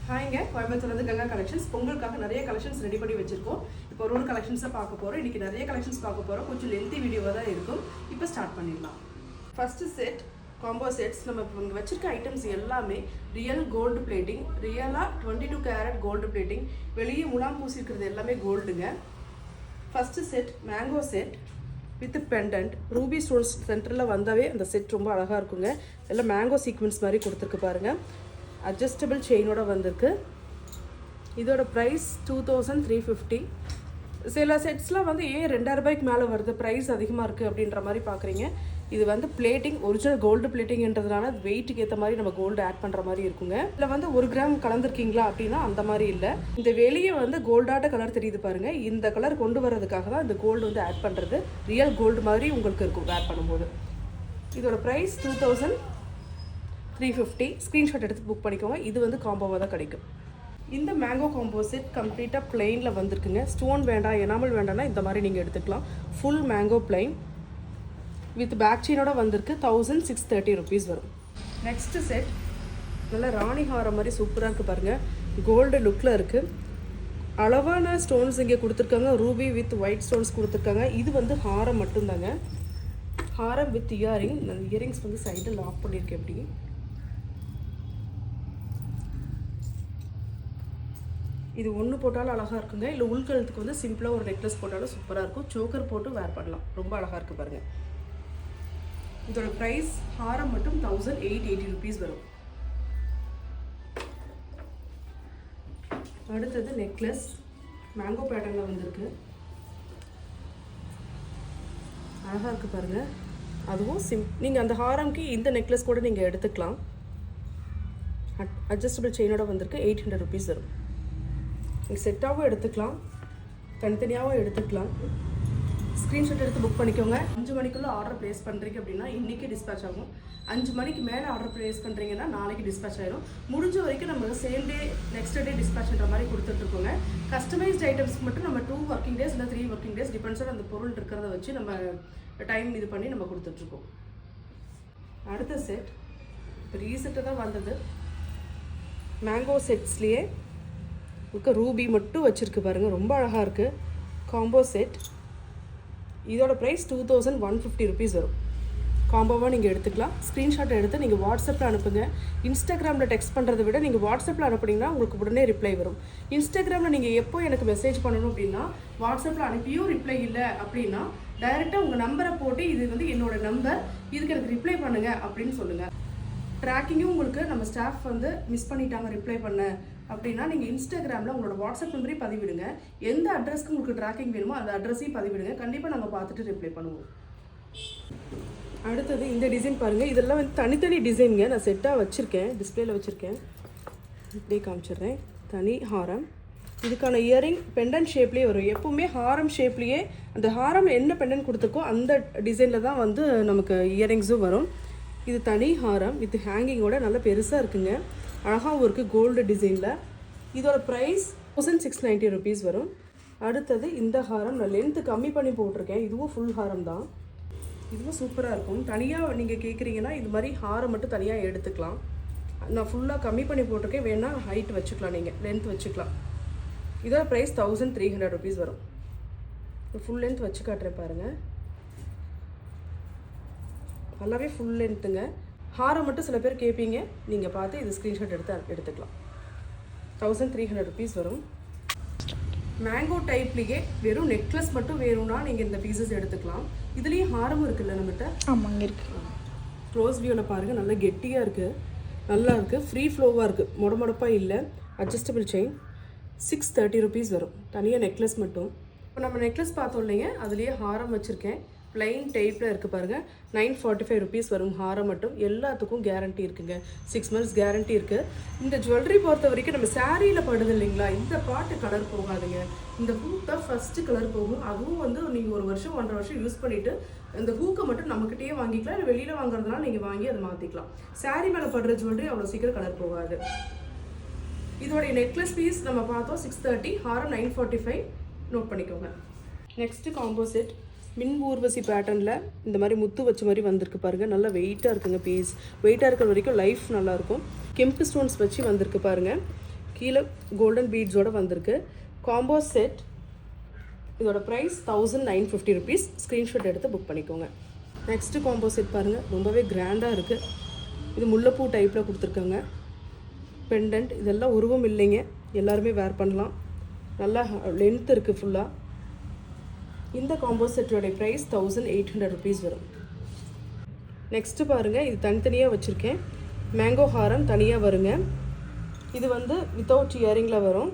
ஹாய்ங்க, கோயம்புத்தூர்லேருந்து கங்கா கலெக்ஷன்ஸ். பொங்கலுக்காக நிறைய collections ready பண்ணி வச்சிருக்கோம். இப்போ ஒரு கலெக்ஷன்ஸை பார்க்க போகிறோம். இன்றைக்கி நிறைய கலெக்ஷன்ஸ் பார்க்க போகிறோம். கொஞ்சம் லென்த்தி வீடியோவாக தான் இருக்கும். இப்போ ஸ்டார்ட் பண்ணிடலாம். First set combo sets. நம்ம இப்போ இங்கே வச்சிருக்க ஐட்டம்ஸ் எல்லாமே ரியல் கோல்டு பிளேட்டிங். ரியலாக 22 கேரட் கோல்டு பிளேட்டிங். வெளியே முலாம் பூசி இருக்கிறது எல்லாமே கோல்டுங்க. First set mango set with pendant. Ruby stones சென்டரில் வந்தாவே அந்த செட் ரொம்ப அழகாக இருக்குங்க. எல்லாம் மேங்கோ சீக்வன்ஸ் மாதிரி கொடுத்துருக்கு பாருங்கள். அட்ஜஸ்டபிள் செயினோட வந்திருக்கு. இதோட ப்ரைஸ் 2350. சில செட்ஸ்லாம் வந்து ஏன் 2000 ரூபாய்க்கு மேலே வருது, ப்ரைஸ் அதிகமாக இருக்குது அப்படின்ற மாதிரி பார்க்குறீங்க. இது வந்து பிளேட்டிங், ஒரிஜினல் கோல்டு பிளேட்டிங்ன்றதுனால வெயிட்டுக்கு ஏற்ற மாதிரி நம்ம கோல்டு ஆட் பண்ணுற மாதிரி இருக்குங்க. இதில் வந்து 1 கிராம் கலந்துருக்கீங்களா அப்படின்னா அந்த மாதிரி இல்லை. இந்த வெளியே வந்து கோல்டாட்ட கலர் தெரியுது பாருங்கள். இந்த கலர் கொண்டு வர்றதுக்காக தான் இந்த கோல்டு வந்து ஆட் பண்ணுறது. ரியல் கோல்டு மாதிரி உங்களுக்கு இருக்கும் வேர் பண்ணும்போது. இதோட ப்ரைஸ் 2350. ஸ்க்ரீன்ஷாட் எடுத்து புக் பண்ணிக்கோங்க. இது வந்து காம்போவாக தான் கிடைக்கும். இந்த மேங்கோ காம்போ செட் கம்ப்ளீட்டாக பிளெயினில் வந்திருக்குங்க. ஸ்டோன் வேண்டாம், எனாமல் வேண்டாம்னா இந்த மாதிரி நீங்கள் எடுத்துக்கலாம். Full mango plain with back செயினோட வந்திருக்கு. 1630 ருபீஸ் வரும். நெக்ஸ்ட்டு செட் நல்லா ராணி ஹாரம் மாதிரி சூப்பராக இருக்குது பாருங்கள். கோல்டு லுக்கில் இருக்குது. அளவான ஸ்டோன்ஸ் இங்கே கொடுத்துருக்காங்க. ரூபி வித் ஒயிட் ஸ்டோன்ஸ் கொடுத்துருக்காங்க. இது வந்து ஹாரம் மட்டும்தாங்க. ஹாரம் வித் இயரிங். இயரிங்ஸ் வந்து சைடில் லாக் பண்ணியிருக்கேன். எப்படி இது ஒன்று போட்டாலும் அழகாக இருக்குங்க. இல்லை உள்கழுத்துக்கு வந்து சிம்பிளாக ஒரு நெக்லஸ் போட்டாலும் சூப்பராக இருக்கும். சோக்கர் போட்டு வேர் பண்ணலாம். ரொம்ப அழகாக இருக்குது பாருங்கள். இதோட ப்ரைஸ் ஹாரம் மட்டும் 1880 ருபீஸ் வரும். அடுத்தது நெக்லஸ் மேங்கோ பேட்டர்னில் வந்திருக்கு. அழகாக இருக்குது பாருங்கள். அதுவும் நீங்கள் அந்த ஹாரம்க்கு இந்த நெக்லஸ் கூட நீங்கள் எடுத்துக்கலாம். அட்ஜஸ்டபிள் செயினோட வந்திருக்கு. 800 ருபீஸ் வரும். நீங்கள் செட்டாகவும் எடுத்துக்கலாம், தனித்தனியாகவும் எடுத்துக்கலாம். ஸ்க்ரீன்ஷாட் எடுத்து புக் பண்ணிக்கோங்க. 5 மணிக்குள்ளே ஆர்டர் ப்ளேஸ் பண்ணுறீங்க அப்படின்னா இன்றைக்கி டிஸ்பேச் ஆகும். 5 மணிக்கு மேலே ஆர்டர் ப்ளேஸ் பண்ணுறீங்கன்னா நாளைக்கு டிஸ்பேச் ஆகிடும். முடிஞ்ச வரைக்கும் நம்ம சேம் டே நெக்ஸ்ட் டே டிஸ்பேச்ன்ற மாதிரி கொடுத்துட்ருக்கோங்க. கஸ்டமைஸ்ட் ஐட்டம்ஸ்க்கு மட்டும் நம்ம 2 ஒர்க்கிங் டேஸ் இல்லை 3 ஒர்க்கிங் டேஸ் டிபெண்ட்ஸ் ஆன் அந்த பொருள் இருக்கிறத வச்சு நம்ம டைம் இது பண்ணி நம்ம கொடுத்துட்ருக்கோம். அடுத்த செட் இப்போ ரீசெண்டாக தான் வந்தது. மேங்கோ செட்ஸ்லேயே ரூபி மட்டும் வச்சுருக்கு பாருங்கள். ரொம்ப அழகாக இருக்குது. Combo set. இதோட ப்ரைஸ் 2150 ருபீஸ் வரும். காம்போவாக நீங்கள் எடுத்துக்கலாம். ஸ்க்ரீன்ஷாட் எடுத்து நீங்கள் வாட்ஸ்அப்பில் அனுப்புங்க. இன்ஸ்டாகிராமில் டெக்ஸ்ட் பண்ணுறதை விட நீங்கள் வாட்ஸ்அப்பில் அனுப்புனீங்கன்னா உங்களுக்கு உடனே ரிப்ளை வரும். இன்ஸ்டாகிராமில் நீங்கள் எப்போ எனக்கு மெசேஜ் பண்ணணும் அப்படின்னா வாட்ஸ்அப்பில் அனுப்பியும் ரிப்ளை இல்லை அப்படின்னா டைரெக்டாக உங்கள் நம்பரை போட்டு இது வந்து என்னோடய நம்பர், இதுக்கு எனக்கு ரிப்ளை பண்ணுங்கள் அப்படின்னு சொல்லுங்கள். ட்ராக்கிங்கும் உங்களுக்கு நம்ம ஸ்டாஃப் வந்து மிஸ் பண்ணிட்டாங்க ரிப்ளை பண்ண அப்படின்னா நீங்கள் இன்ஸ்டாகிராமில் உங்களோட வாட்ஸ்அப் நம்பரையும் பதிவிடுங்க. எந்த அட்ரஸ்க்கு உங்களுக்கு ட்ராக்கிங் வேணுமோ அந்த அட்ரஸையும் பதிவிடுங்க. கண்டிப்பாக நாங்கள் பார்த்துட்டு ரிப்ளை பண்ணுவோம். அடுத்தது இந்த டிசைன் பாருங்கள். இதெல்லாம் வந்து தனித்தனி டிசைனுங்க. நான் செட்டாக வச்சுருக்கேன், டிஸ்பிளேயில் வச்சுருக்கேன். இப்படியே காமிச்சிடுறேன். தனி ஹாரம். இதுக்கான இயரிங் பெண்டன்ட் ஷேப்லேயே வரும். எப்போவுமே ஹாரம் ஷேப்லேயே அந்த ஹாரம் என்ன பெண்டன்ட் கொடுத்துருக்கோ அந்த டிசைனில் தான் வந்து நமக்கு இயரிங்ஸும் வரும். இது தனி ஹாரம் வித் ஹேங்கிங்கோட நல்லா பெருசாக இருக்குங்க. அழகாகவும் இருக்குது கோல்டு டிசைனில். இதோட ப்ரைஸ் 1690 ருபீஸ் வரும். அடுத்தது இந்த ஹாரம் நான் லென்த்து கம்மி பண்ணி போட்டிருக்கேன். இதுவும் ஃபுல் ஹாரம் தான். இதுவும் சூப்பராக இருக்கும். தனியாக நீங்கள் கேட்குறீங்கன்னா இது மாதிரி ஹாரம் மட்டும் தனியாக எடுத்துக்கலாம். நான் ஃபுல்லாக கம்மி பண்ணி போட்டிருக்கேன். வேணால் ஹைட் வச்சுக்கலாம், நீங்கள் லென்த் வச்சுக்கலாம். இதோட ப்ரைஸ் 1300 ருபீஸ் வரும். ஃபுல் லென்த் வச்சு காட்டுறேன் பாருங்கள். நல்லாவே ஃபுல் லென்த்துங்க. ஹாரம் மட்டும் சில பேர் கேட்பீங்க, நீங்கள் பார்த்து இது ஸ்க்ரீன்ஷாட் எடுத்துக்கலாம். 1300 ருபீஸ் வரும். மேங்கோ டைப்லேயே வெறும் நெக்லஸ் மட்டும் வேணும்னா நீங்கள் இந்த பீசஸ் எடுத்துக்கலாம். இதுலேயே ஹாரமும் இருக்குல்ல நம்மகிட்ட. ஆமாங்க இருக்குது. க்ளோஸ் வியூவில் பாருங்கள். நல்லா கெட்டியாக இருக்குது, நல்லா இருக்குது, ஃப்ரீ ஃப்ளோவாக இருக்குது, மொடமொடப்பாக இல்லை. அட்ஜஸ்டபிள் செயின் 630 ருபீஸ் வரும். தனியாக நெக்லஸ் மட்டும். இப்போ நம்ம நெக்லஸ் பார்த்தோம் இல்லைங்க, அதுலேயே ஹாரம் வச்சுருக்கேன். பிளைன் டைப்பில் இருக்குது பாருங்கள். 945 ருபீஸ் வரும். ஹாரம் மட்டும். எல்லாத்துக்கும் கேரண்டி இருக்குங்க. 6 months கேரண்டி இருக்குது. இந்த ஜுவல்லரி பொறுத்த வரைக்கும் நம்ம சாரியில் படுது இல்லைங்களா, இந்த பாட்டு கலர் போகாதுங்க. இந்த ஹூக் தான் ஃபஸ்ட்டு கலர் போகும். அதுவும் வந்து நீங்கள் 1 வருஷம் 1.5 வருஷம் யூஸ் பண்ணிவிட்டு இந்த ஹூக்கை மட்டும் நம்மக்கிட்டே வாங்கிக்கலாம். இல்லை வெளியில் வாங்குறதுனால நீங்கள் வாங்கி அதை மாற்றிக்கலாம். சாரி மேலே படுற ஜுவல்லரி அவ்வளோ சீக்கிரம் கலர் போகாது. இதோடைய நெக்லஸ் பீஸ் நம்ம பார்த்தோம் 630, ஹாரம் 945. நோட் பண்ணிக்கோங்க. நெக்ஸ்ட்டு காம்போ செட் மின் ஊர்வசி பேட்டர்னில் இந்த மாதிரி முத்து வச்ச மாதிரி வந்திருக்கு பாருங்கள். நல்லா வெயிட்டாக இருக்குங்க பீஸ். வெயிட்டாக இருக்கிற வரைக்கும் லைஃப் நல்லாயிருக்கும். கெம்பு ஸ்டோன்ஸ் வச்சு வந்திருக்கு பாருங்கள். கீழே கோல்டன் பீட்ஸோடு வந்திருக்கு. காம்போ செட் இதோட ப்ரைஸ் 1950 rupees. ஸ்க்ரீன்ஷாட் எடுத்து புக் பண்ணிக்கோங்க. நெக்ஸ்ட்டு காம்போ செட் பாருங்கள், ரொம்பவே கிராண்டாக இருக்குது. இது முல்லைப்பூ டைப்பில் கொடுத்துருக்காங்க. பெண்டன்ட் இதெல்லாம் உருவம் இல்லைங்க, எல்லாருமே வேர் பண்ணலாம். நல்லா லென்த் இருக்குது ஃபுல்லாக. இந்த காம்போ செட்டோடைய ப்ரைஸ் 1800 rupees வரும். நெக்ஸ்ட்டு பாருங்கள், இது தனித்தனியாக வச்சுருக்கேன். மேங்கோ ஹாரம் தனியாக வருங்க. இது வந்து வித்தவுட் இயரிங்கில் வரும்.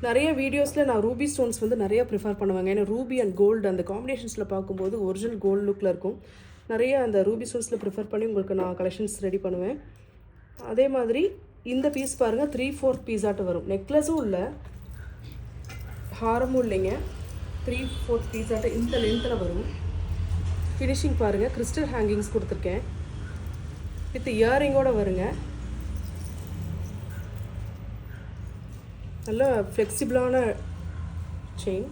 நிறைய வீடியோஸில் நான் ரூபி ஸ்டோன்ஸ் வந்து நிறையா ப்ரிஃபர் பண்ணுவாங்க. ஏன்னா ரூபி அண்ட் கோல்டு அந்த காம்பினேஷன்ஸில் பார்க்கும்போது ஒரிஜினல் கோல்டு லுக்கில் இருக்கும். நிறைய அந்த ரூபி ஸ்டோன்ஸில் ப்ரிஃபர் பண்ணி உங்களுக்கு நான் கலெக்ஷன்ஸ் ரெடி பண்ணுவேன். அதே மாதிரி இந்த பீஸ் பாருங்கள், 3/4 பீஸாட்டு வரும். நெக்லஸும் இல்லை, ஹாரமும் இல்லைங்க, 3/4 பீஸாட்டு இந்த லென்த்தில் வரும். ஃபினிஷிங் பாருங்கள், கிறிஸ்டல் ஹேங்கிங்ஸ் கொடுத்துருக்கேன். வித் இயரிங்கோடு வருங்க. நல்ல ஃப்ளெக்சிபிளான செயின்.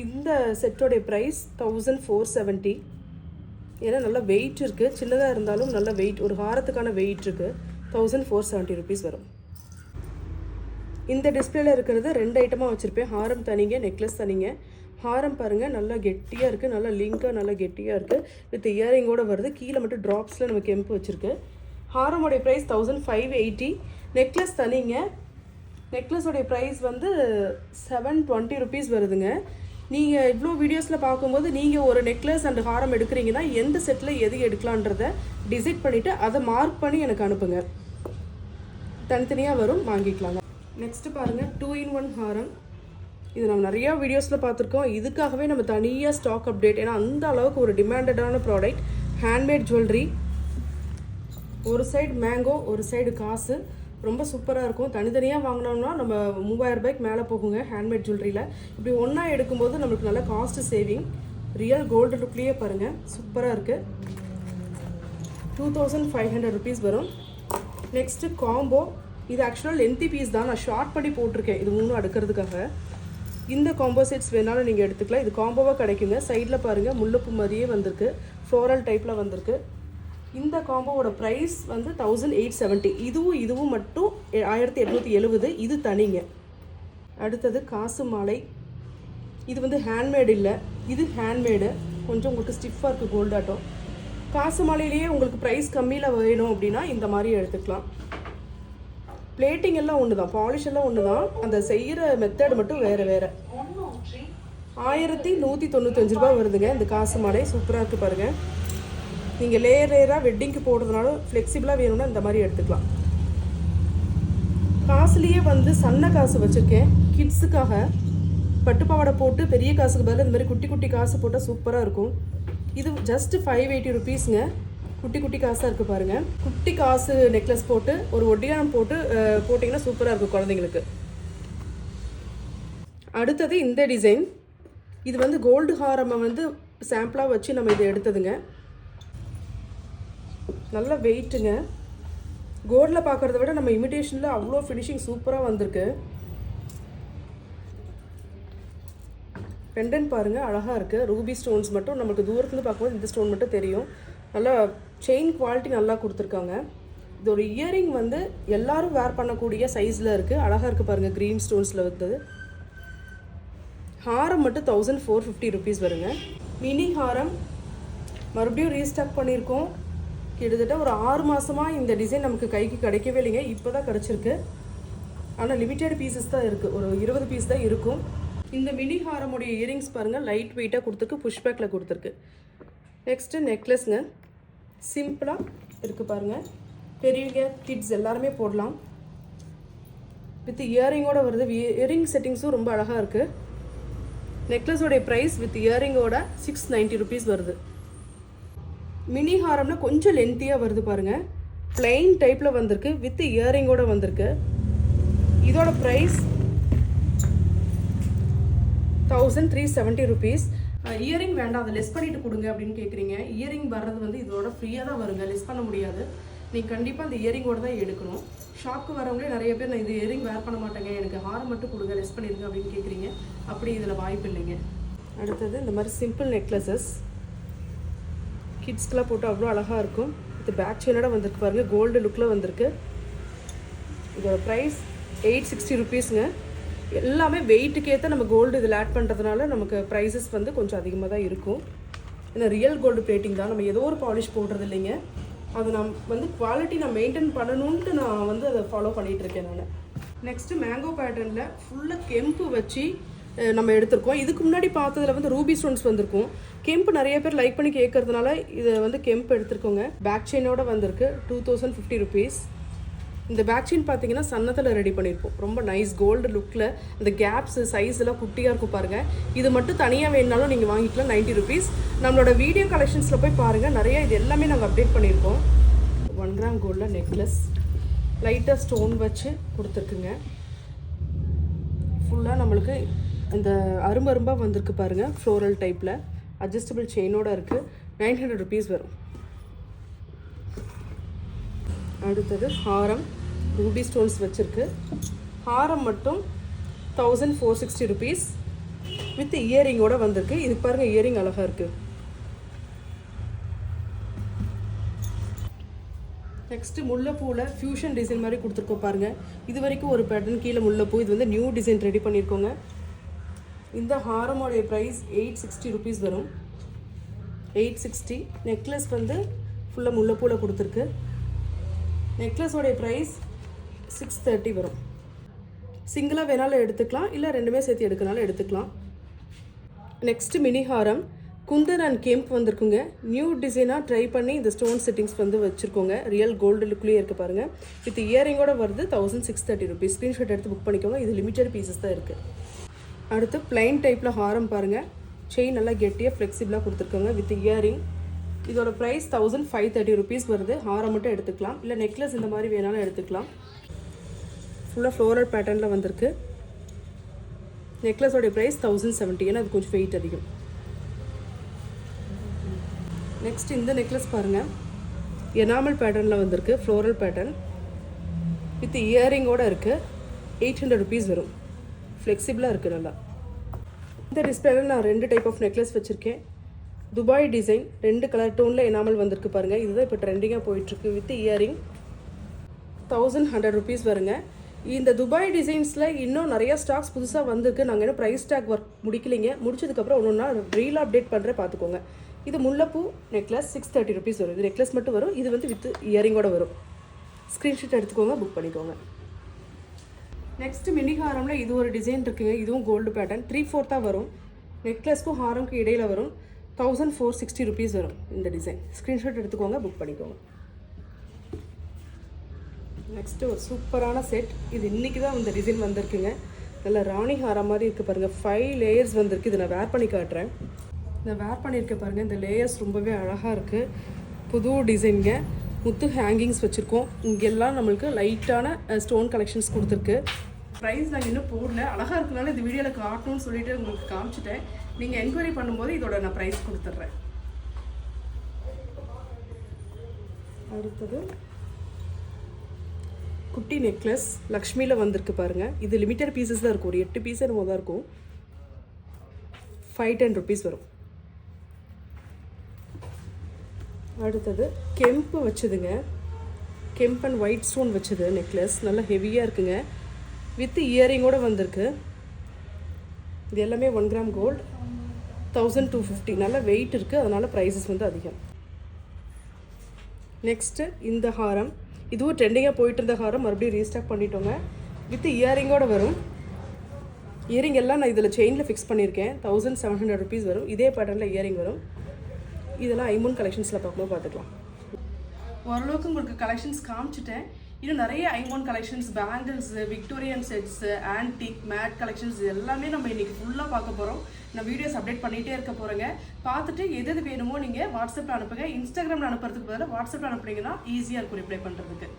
இந்த செட்டோடைய ப்ரைஸ் 1470. ஏன்னா நல்லா வெயிட் இருக்குது, சின்னதாக இருந்தாலும் நல்ல வெயிட், ஒரு ஹாரத்துக்கான வெயிட் இருக்குது. 1470 rupees வரும். இந்த டிஸ்பிளேல இருக்கிறது 2 ஐட்டமாக வச்சுருப்பேன். ஹாரம் தனிங்க, நெக்லஸ் தனிங்க. ஹாரம் பாருங்கள், நல்லா கெட்டியாக இருக்குது, நல்லா லிங்காக நல்லா கெட்டியாக இருக்குது. வித் இயரிங்கோடு வருது. கீழே மட்டும் ட்ராப்ஸில் நம்ம கெம்பு வச்சுருக்கு. ஹாரமோடைய ப்ரைஸ் 1580. நெக்லஸ் தனிங்க. நெக்லஸோடைய ப்ரைஸ் வந்து 720 rupees வருதுங்க. நீங்கள் இவ்வளோ வீடியோஸில் பார்க்கும்போது நீங்கள் ஒரு நெக்லஸ் அண்ட் ஹாரம் எடுக்கிறீங்கன்னா எந்த செட்டில் எது எடுக்கலான்றதை டிசைட் பண்ணிவிட்டு அதை மார்க் பண்ணி எனக்கு அனுப்புங்க. தனித்தனியாக வரும், வாங்கிக்கலாங்க. நெக்ஸ்ட்டு பாருங்கள், 2-in-1 ஹாரம். இது நம்ம நிறையா வீடியோஸில் பார்த்துருக்கோம். இதுக்காகவே நம்ம தனியாக ஸ்டாக் அப்டேட், ஏன்னா அந்த அளவுக்கு ஒரு டிமாண்டடான ப்ராடக்ட். Handmade jewellery. ஒரு சைடு மேங்கோ, ஒரு சைடு காசு. ரொம்ப சூப்பராக இருக்கும். தனித்தனியாக வாங்கினோம்னா நம்ம 3000 ரூபாய்க்கு மேலே போகுங்க ஹேண்ட்மேட் ஜுவல்லரியில். இப்படி ஒன்றா எடுக்கும்போது நம்மளுக்கு நல்ல காஸ்ட்டு சேவிங். ரியல் கோல்டு லுக்லேயே பாருங்கள், சூப்பராக இருக்குது. 2500 rupees வரும். Next combo. இது ஆக்சுவலாக லென்த்தி பீஸ் தான், நான் ஷார்ட் பண்ணி போட்டிருக்கேன் இது 3 அடுக்கிறதுக்காக. இந்த காம்போ செட்ஸ் வேணாலும் நீங்கள் எடுத்துக்கலாம். இது காம்போவாக கிடைக்குங்க. சைடில் பாருங்கள், முல்லைப்பூ மாதிரியே வந்திருக்கு, ஃப்ளோரல் டைப்பில் வந்திருக்கு. இந்த காம்போவோட ப்ரைஸ் வந்து 1870. இதுவும் மட்டும் 1870. இது தனிங்க. அடுத்தது காசு மாலை. இது வந்து ஹேண்ட்மேடு இல்லை, இது ஹேண்ட்மேடு. கொஞ்சம் உங்களுக்கு ஸ்டிஃபாக இருக்குது கோல்டாட்டம். காசு மாலையிலேயே உங்களுக்கு ப்ரைஸ் கம்மியில் வேணும் அப்படின்னா இந்த மாதிரி எடுத்துக்கலாம். பிளேட்டிங் எல்லாம் ஒன்று தான், பாலிஷ் எல்லாம் ஒன்று தான், அந்த செய்கிற மெத்தட் மட்டும் வேறு வேறு. 1195 ரூபா வருதுங்க இந்த காசு மாலை. சூப்பராக இருக்குது பாருங்கள். நீங்கள் லேயராக வெட்டிங்க்கு போடுறதுனால ஃப்ளெக்சிபிளாக வேணும்னா இந்த மாதிரி எடுத்துக்கலாம். காசுலேயே வந்து சன்ன காசு வச்சுருக்கேன் கிட்ஸுக்காக. பட்டுப்பாவடை போட்டு பெரிய காசுக்கு பதில் இந்த மாதிரி குட்டி குட்டி காசு போட்டால் சூப்பராக இருக்கும். இது ஜஸ்ட் 580 rupeesங்க. குட்டி குட்டி காசாக இருக்குது பாருங்கள். குட்டி காசு நெக்லஸ் போட்டு ஒரு ஒட்டியானம் போட்டு போட்டிங்கன்னா சூப்பராக இருக்கும் குழந்தைங்களுக்கு. அடுத்தது இந்த டிசைன். இது வந்து கோல்டு ஹாரமை வந்து சாம்பிளாக வச்சு நம்ம இதை எடுத்ததுங்க. நல்ல வெயிட்டுங்க. கோல்டில் பார்க்குறத விட நம்ம இமிடேஷனில் அவ்வளோ ஃபினிஷிங் சூப்பராக வந்திருக்கு. பெண்டன்ட் பாருங்கள், அழகாக இருக்குது. ரூபி ஸ்டோன்ஸ் மட்டும் நமக்கு தூரத்துலேருந்து பார்க்கும்போது இந்த ஸ்டோன் மட்டும் தெரியும். நல்லா செயின் குவாலிட்டி நல்லா கொடுத்துருக்காங்க. இது ஒரு இயரிங் வந்து எல்லோரும் வேர் பண்ணக்கூடிய சைஸில் இருக்குது. அழகாக இருக்குது பாருங்கள், க்ரீன் ஸ்டோன்ஸில் வந்தது. ஹாரம் மட்டும் 1450 rupees வருங்க. மினி ஹாரம் மறுபடியும் ரீஸ்டாக் பண்ணியிருக்கோம். கிட்டத்தட்ட ஒரு 6 மாதமாக இந்த டிசைன் நமக்கு கைக்கு கிடைக்கவே இல்லைங்க, இப்போ தான் கிடச்சிருக்கு. ஆனால் லிமிட்டட் பீசஸ் தான் இருக்குது, ஒரு 20 பீஸ் தான் இருக்கும். இந்த மினி ஹாரமுடைய இயரிங்ஸ் பாருங்கள், லைட் வெயிட்டாக கொடுத்துருக்கு, புஷ்பேக்கில் கொடுத்துருக்கு. நெக்ஸ்ட்டு நெக்லஸ்ங்க. சிம்பிளாக இருக்குது பாருங்கள், பெரியவங்க கிட்ஸ் எல்லாருமே போடலாம். வித் இயரிங்கோடு வருது. இயரிங் செட்டிங்ஸும் ரொம்ப அழகாக இருக்குது. நெக்லஸோடைய ப்ரைஸ் வித் இயரிங்கோட 690 rupees வருது. மினி ஹாரம்னா கொஞ்சம் லென்த்தியாக வருது பாருங்கள். பிளைன் டைப்பில் வந்திருக்கு, வித் இயரிங்கோடு வந்திருக்கு. இதோட ப்ரைஸ் 1370 rupees. இயரிங் வேண்டாம், அதை லெஸ் பண்ணிட்டு கொடுங்க அப்படின்னு கேட்குறீங்க. இயரிங் வர்றது வந்து இதோட ஃப்ரீயாக தான் வருங்க, லெஸ் பண்ண முடியாது. நீங்கள் கண்டிப்பாக அந்த இயரிங்கோடு தான் எடுக்கணும். ஷாக்கு வரவங்களே நிறைய பேர் நான் இது இயரிங் வேர் பண்ண மாட்டேங்க, எனக்கு ஹாரம் மட்டும் கொடுங்க, லெஸ் பண்ணிடுங்க அப்படின்னு கேட்குறீங்க. அப்படி இதில் வாய்ப்பு இல்லைங்க. அடுத்தது இந்த மாதிரி சிம்பிள் நெக்லஸஸ் கிட்ஸ்க்கெலாம் போட்டு அவ்வளோ அழகாக இருக்கும். இது பேக் செயினோட வந்திருக்கு பாருங்கள், கோல்டு லுக்கில் வந்திருக்கு. இதோட ப்ரைஸ் 860 ருபீஸுங்க. எல்லாமே வெயிட்டுக்கு ஏற்ற நம்ம கோல்டு இதில் ஆட் பண்ணுறதுனால நமக்கு ப்ரைஸஸ் வந்து கொஞ்சம் அதிகமாக தான் இருக்கும். ஏன்னா ரியல் கோல்டு பிளேட்டிங் தான், நம்ம ஏதோ ஒரு பாலிஷ் போடுறது இல்லைங்க. அது நான் வந்து குவாலிட்டி நான் மெயின்டைன் பண்ணணுன்ட்டு நான் வந்து அதை ஃபாலோ பண்ணிகிட்ருக்கேன் நான். நெக்ஸ்ட்டு மேங்கோ பேட்டர்னில் ஃபுல்லாக கெம்பு வச்சு நம்ம எடுத்திருக்கோம். இதுக்கு முன்னாடி பார்த்ததில் வந்து ரூபி ஸ்டோன்ஸ் வந்திருக்கும். கெம்பு நிறைய பேர் லைக் பண்ணி கேட்கறதுனால இதை வந்து கெம்பு எடுத்துருக்கோங்க. பேக் செயினோட வந்திருக்கு 2050 ருபீஸ். இந்த பேக் செயின் பார்த்தீங்கன்னா சன்னத்தில் ரெடி பண்ணியிருப்போம். ரொம்ப நைஸ் கோல்டு லுக்கில் அந்த கேப்ஸு சைஸ் எல்லாம் குட்டியாக இருக்கும் பாருங்கள். இது மட்டும் தனியாக வேணுனாலும் நீங்கள் வாங்கிக்கலாம் 90 ருபீஸ். நம்மளோட வீடியோ கலெக்ஷன்ஸில் போய் பாருங்கள், நிறைய இது எல்லாமே நாங்கள் அப்டேட் பண்ணியிருக்கோம். 1 கிராம் கோல்டில் நெக்லஸ் லைட்டாக ஸ்டோன் வச்சு கொடுத்துருக்குங்க. ஃபுல்லாக நம்மளுக்கு இந்த அரும்பரும்பாக வந்திருக்கு பாருங்கள், ஃப்ளோரல் டைப்பில் அட்ஜஸ்டபிள் செயினோடு இருக்குது. 900 ருபீஸ் வரும். அடுத்தது ஹாரம் ரூபி ஸ்டோன்ஸ் வச்சுருக்கு. ஹாரம் மட்டும் 1460 ருபீஸ் வித் இயரிங்கோடு வந்திருக்கு. இது பாருங்கள், இயரிங் அழகாக இருக்குது. நெக்ஸ்ட்டு முல்லைப்பூவில் ஃபியூஷன் டிசைன் மாதிரி கொடுத்துருக்கோம் பாருங்கள். இது வரைக்கும் ஒரு பேட்டர்ன் கீழே முல்லைப்பூ, இது வந்து நியூ டிசைன் ரெடி பண்ணியிருக்கோங்க. இந்த ஹாரமோடைய ப்ரைஸ் 860 ருபீஸ் வரும். 860. நெக்லஸ் வந்து ஃபுல்லாக முல்லைப்பூவில் கொடுத்துருக்கு. நெக்லஸோடைய ப்ரைஸ் 630 வரும். சிங்கிளாக வேணாலும் எடுத்துக்கலாம், இல்லை ரெண்டுமே சேர்த்து எடுக்கனாலும் எடுத்துக்கலாம். Next mini Haram Kundan and கெம்ப் வந்திருக்குங்க. நியூ டிசைனாக ட்ரை பண்ணி இந்த ஸ்டோன் செட்டிங்ஸ் வந்து வச்சுருக்கோங்க. ரியல் கோல்டு லுக்லேயே இருக்குது பாருங்கள். வித் இயரிங்கோட வருது 1630 ருபீஸ். ஸ்க்ரீன்ஷாட் எடுத்து புக் பண்ணிக்கோங்க. இது லிமிட்டட் பீசஸ் தான் இருக்குது. அடுத்து பிளைன் டைப்பில் ஹாரம் பாருங்கள். செயின் நல்லா கெட்டியாக ஃப்ளெக்சிபிளாக கொடுத்துருக்கோங்க வித் இயரிங். இதோட ப்ரைஸ் 1530 ருபீஸ் வருது. ஹாரம் மட்டும் எடுத்துக்கலாம், இல்லை நெக்லஸ் இந்த மாதிரி வேணாலும் எடுத்துக்கலாம். ஃபுல்லாக ஃப்ளோரல் பேட்டர்னில் வந்திருக்கு. நெக்லஸோடைய ப்ரைஸ் 1070, ஏன்னா அது கொஞ்சம் வெயிட் அதிகம். நெக்ஸ்ட் இந்த நெக்லஸ் பாருங்கள், எனாமல் பேட்டர்னில் வந்திருக்கு. ஃப்ளோரல் பேட்டர்ன் வித் இயரிங்கோடு இருக்குது. 800 ருபீஸ் வரும். ஃப்ளெக்சிபிளாக இருக்குது நல்லா. இந்த டிஸ்பிளேல நான் 2 டைப் ஆஃப் நெக்லஸ் வச்சுருக்கேன். துபாய் டிசைன் 2 கலர் டோனில் எனாமல் வந்திருக்கு பாருங்கள். இதுதான் இப்போ ட்ரெண்டிங்காக போயிட்டுருக்கு. வித் இயரிங் 1100 ருபீஸ் வருங்க. இந்த துபாய் டிசைன்ஸில் இன்னும் நிறையா ஸ்டாக்ஸ் புதுசாக வந்திருக்கு. நாங்கள் இன்னும் ப்ரைஸ் டேக் ஒர்க் முடிக்கலைங்க. முடிச்சதுக்கப்புறம் ஒன்று ஒன்றா ரீல் அப்டேட் பண்ணுற பார்த்துக்கோங்க. இது முல்லைப்பூ நெக்லஸ் 630 ருபீஸ் வரும். இது நெக்லஸ் மட்டும் வரும். இது வந்து வித் இயரிங்கோடு வரும். ஸ்க்ரீன்ஷாட் எடுத்துக்கோங்க, புக் பண்ணிக்கோங்க. நெக்ஸ்ட்டு மினி ஹாரமில் இது ஒரு டிசைன் இருக்குங்க. இதுவும் கோல்டு பேட்டர்ன் 3/4 வரும். நெக்லஸ்க்கும் ஹாரம்க்கு இடையில் வரும். 1460 ருபீஸ் வரும் இந்த டிசைன். ஸ்க்ரீன்ஷாட் எடுத்துக்கோங்க, புக் பண்ணிக்கோங்க. நெக்ஸ்ட்டு ஒரு சூப்பரான செட். இது இன்றைக்கி தான் இந்த டிசைன் வந்திருக்குங்க. நல்லா ராணி ஹாரம் மாதிரி இருக்குது பாருங்கள். 5 லேயர்ஸ் வந்திருக்கு. இதை நான் வேர் பண்ணி காட்டுறேன். நான் வேர் பண்ணியிருக்கேன் பாருங்கள். இந்த லேயர்ஸ் ரொம்பவே அழகாக இருக்குது. புது டிசைனுங்க. முத்து ஹேங்கிங்ஸ் வச்சுருக்கோம். இங்கெல்லாம் நம்மளுக்கு லைட்டான ஸ்டோன் கலெக்ஷன்ஸ் கொடுத்துருக்கு. ப்ரைஸ் நாங்கள் இன்னும் போடல. அழகாக இருக்கனால இந்த வீடியோவில் காட்டணும்னு சொல்லிட்டு உங்களுக்கு காமிச்சிட்டேன். நீங்கள் என்கொயரி பண்ணும்போது இதோட நான் ப்ரைஸ் கொடுத்துட்றேன். அடுத்தது குட்டி நெக்லஸ் லக்ஷ்மியில் வந்திருக்கு பாருங்கள். இது லிமிட்டட் பீசஸ் தான் இருக்கும். ஒரு 8 பீஸ் என்னமோ தான் இருக்கும். 510 ருபீஸ் வரும். அடுத்தது கெம்பு வச்சுதுங்க. கெம்ப் அண்ட் ஒயிட் ஸ்டோன் வச்சது நெக்லஸ். நல்லா ஹெவியாக இருக்குங்க. வித் இயரிங்கோடு வந்திருக்கு. இது எல்லாமே 1 கிராம் கோல்டு 1250. நல்ல வெயிட் இருக்குது, அதனால் ப்ரைஸஸ் வந்து அதிகம். நெக்ஸ்ட்டு இந்த ஹாரம், இதுவும் ட்ரெண்டிங்காக போயிட்டு இருந்த ஹாரம் மறுபடியும் ரீஸ்டாக் பண்ணிட்டோங்க. வித் இயரிங்கோடு வரும். இயரிங் எல்லாம் நான் இதில் செயினில் ஃபிக்ஸ் பண்ணியிருக்கேன். 1700 ருபீஸ் வரும். இதே பேட்டர்னில் இயரிங் வரும். இதெல்லாம் ஐமோன் கலெக்ஷன்ஸில் பார்க்கும்போது பார்த்துக்கலாம். ஓரளவுக்கு உங்களுக்கு கலெக்ஷன்ஸ் காமிச்சிட்டேன். இன்னும் நிறைய ஐமோன் collections, bangles, Victorian sets, antique, matte collections எல்லாமே நம்ம இன்றைக்கி ஃபுல்லாக பார்க்க போகிறோம். நான் வீடியோஸ் அப்டேட் பண்ணிகிட்டே இருக்க போகிறேங்க. பார்த்துட்டு எது வேணுமோ நீங்கள் வாட்ஸ்அப்பில் அனுப்புங்க. இன்ஸ்டாகிராமில் அனுப்புறதுக்கு பதிலாக வாட்ஸ்அப்பில் அனுப்புனீங்கன்னா ஈஸியாக இருக்கும் ரிப்ளை பண்ணுறதுக்கு.